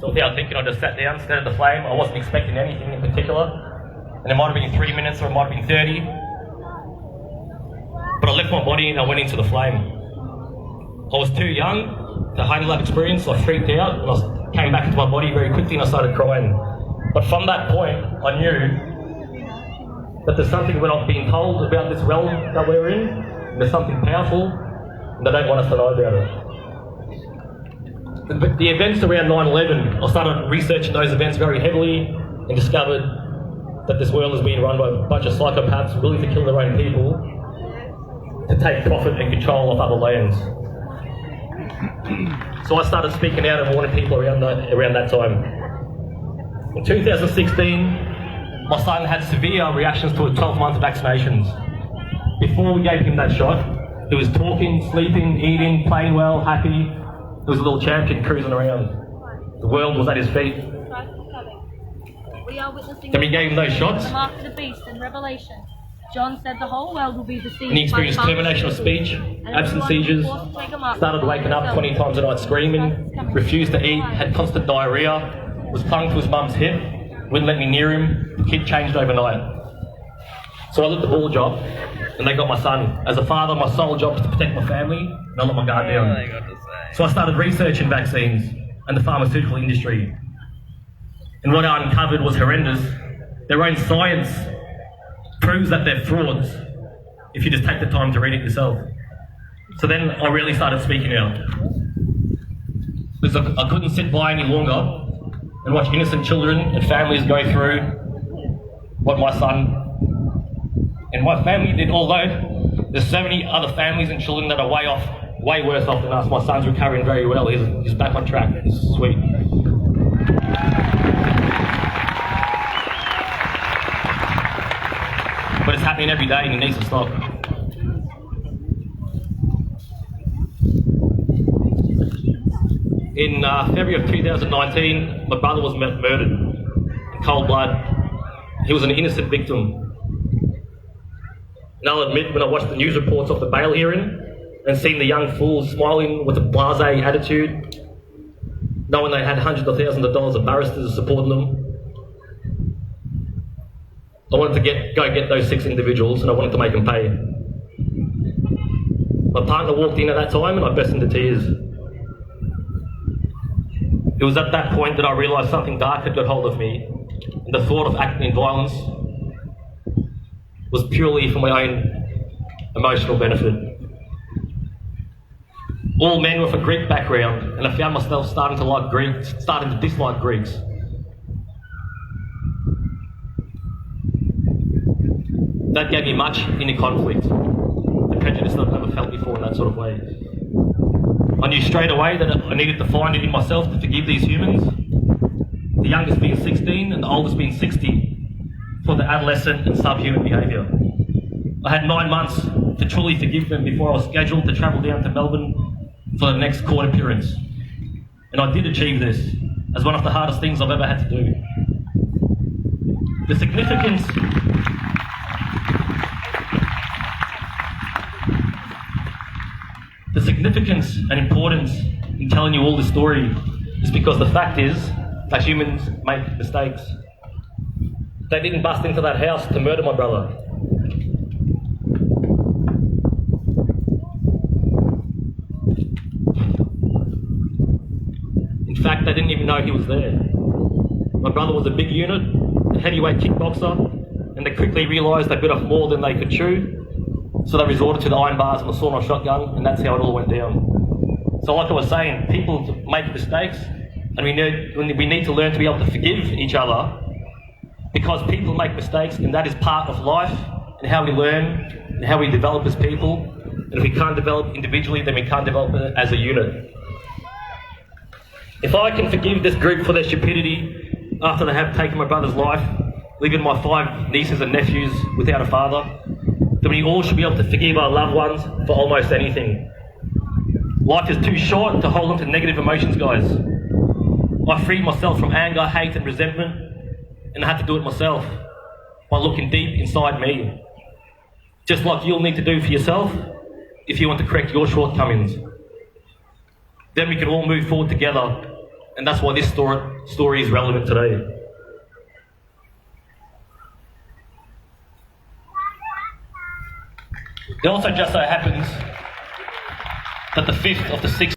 So without thinking, I just sat down, stared at the flame. I wasn't expecting anything in particular. And it might have been 3 minutes or it might have been 30. But I left my body and I went into the flame. I was too young to handle that experience. I freaked out and I came back into my body very quickly and I started crying. But from that point, I knew that there's something we're not being told about this realm that we're in. There's something powerful and they don't want us to know about it. The events around 9/11, I started researching those events very heavily and discovered that this world is being run by a bunch of psychopaths willing to kill their own people to take profit and control of other lands. So I started speaking out and warning people around that time. In 2016, my son had severe reactions to 12 months of vaccinations. Before we gave him that shot, he was talking, sleeping, eating, playing well, happy. He was a little champion cruising around. The world was at his feet. We are witnessing Then we gave him those shots. The mark of the beast in Revelation. John said the whole world will be deceived. And he experienced termination of speech, absent seizures, started waking up 20 times a night screaming, refused to eat, had constant diarrhea, was clung to his mum's hip, wouldn't let me near him. The kid changed overnight. So I lit the ball job and they got my son. As a father, my sole job is to protect my family and I let my guard down. So I started researching vaccines and the pharmaceutical industry. And what I uncovered was horrendous. Their own science proves that they're frauds if you just take the time to read it yourself. So then I really started speaking out. Because I couldn't sit by any longer and watch innocent children and families go through what my son and my family did, although there's so many other families and children that are way worse off than us. My son's recovering very well. He's back on track. It's sweet. But it's happening every day and it needs to stop. In February of 2019, my brother was murdered in cold blood. He was an innocent victim. And I'll admit, when I watched the news reports of the bail hearing and seen the young fools smiling with a blasé attitude, knowing they had hundreds of thousands of dollars of barristers supporting them, I wanted to go get those 6 individuals and I wanted to make them pay. My partner walked in at that time and I burst into tears. It was at that point that I realised something dark had got hold of me, and the thought of acting in violence was purely for my own emotional benefit. All men with a Greek background, and I found myself starting to dislike Greeks. That gave me much inner conflict, the prejudice that I've never felt before in that sort of way. I knew straight away that I needed to find it in myself to forgive these humans, the youngest being 16 and the oldest being 60, for their adolescent and subhuman behaviour. I had 9 months to truly forgive them before I was scheduled to travel down to Melbourne for the next court appearance. And I did achieve this, as one of the hardest things I've ever had to do. The significance and importance in telling you all this story is because the fact is that humans make mistakes. They didn't bust into that house to murder my brother. In fact, they didn't even know he was there. My brother was a big unit, a heavyweight kickboxer, and they quickly realised they bit off more than they could chew. So they resorted to the iron bars and the sawn-off shotgun, and that's how it all went down. So like I was saying, people make mistakes, and we need to learn to be able to forgive each other, because people make mistakes, and that is part of life, and how we learn, and how we develop as people. And if we can't develop individually, then we can't develop as a unit. If I can forgive this group for their stupidity after they have taken my brother's life, leaving my 5 nieces and nephews without a father, then we all should be able to forgive our loved ones for almost anything. Life is too short to hold on to negative emotions, guys. I freed myself from anger, hate and resentment, and I had to do it myself by looking deep inside me. Just like you'll need to do for yourself if you want to correct your shortcomings. Then we can all move forward together And that's why this story is relevant today. It also just so happens that the 5th of the 6th